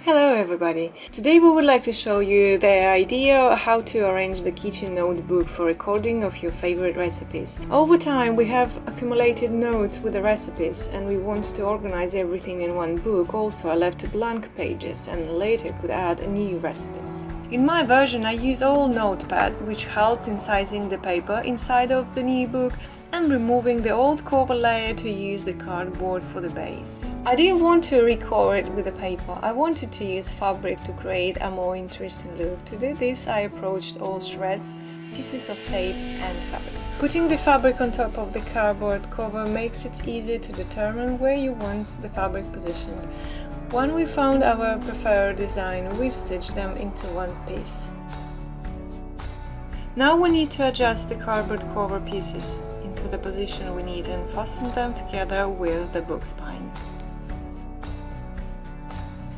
Hello everybody! Today we would like to show you the idea of how to arrange the kitchen notebook for recording of your favorite recipes. Over time we have accumulated notes with the recipes and we want to organize everything in one book. Also I left blank pages and later could add new recipes. In my version I used old notepad which helped in sizing the paper inside of the new book and removing the old cover layer to use the cardboard for the base. I didn't want to recover it with the paper, I wanted to use fabric to create a more interesting look. To do this I approached all shreds, pieces of tape and fabric. Putting the fabric on top of the cardboard cover makes it easier to determine where you want the fabric positioned. When we found our preferred design, we stitched them into one piece. Now we need to adjust the cardboard cover pieces into the position we need and fasten them together with the book spine.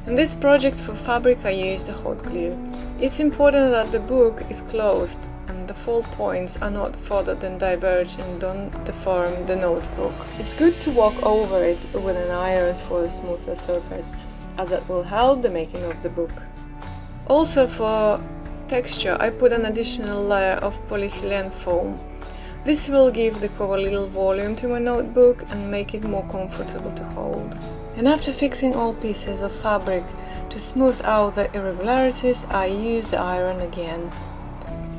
In this project for fabric I used a hot glue. It's important that the book is closed and the fold points are not folded and diverge and don't deform the notebook. It's good to walk over it with an iron for a smoother surface, as that will help the making of the book. Also for texture I put an additional layer of polyethylene foam. This will give the cover a little volume to my notebook and make it more comfortable to hold. And after fixing all pieces of fabric to smooth out the irregularities, I used the iron again.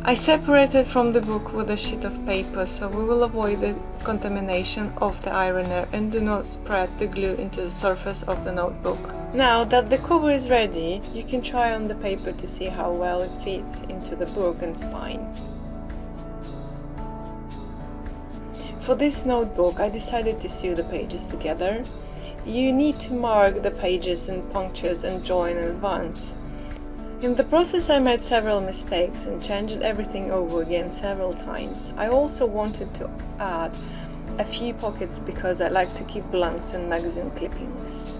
I separated from the book with a sheet of paper so we will avoid the contamination of the ironer and do not spread the glue into the surface of the notebook. Now that the cover is ready, you can try on the paper to see how well it fits into the book and spine. For this notebook, I decided to sew the pages together. You need to mark the pages in punctures and join in advance. In the process I made several mistakes and changed everything over again several times. I also wanted to add a few pockets because I like to keep blanks and magazine clippings.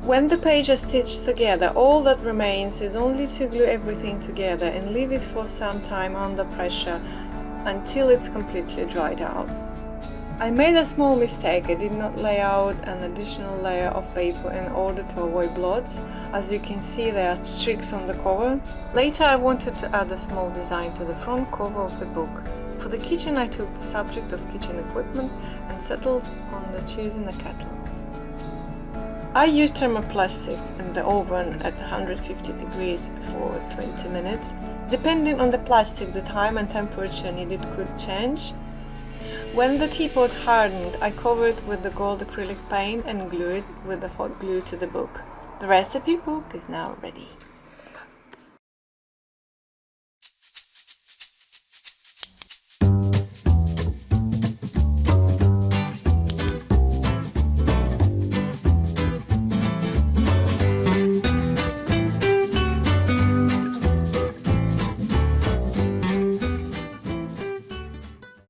When the page is stitched together, all that remains is only to glue everything together and leave it for some time under pressure until it's completely dried out. I made a small mistake. I did not lay out an additional layer of paper in order to avoid blots. As you can see, there are streaks on the cover. Later I wanted to add a small design to the front cover of the book. For the kitchen I took the subject of kitchen equipment and settled on choosing a kettle. I used thermoplastic in the oven at 150 degrees for 20 minutes. Depending on the plastic, the time and temperature needed could change. When the teapot hardened, I covered it with the gold acrylic paint and glued it with the hot glue to the book. The recipe book is now ready.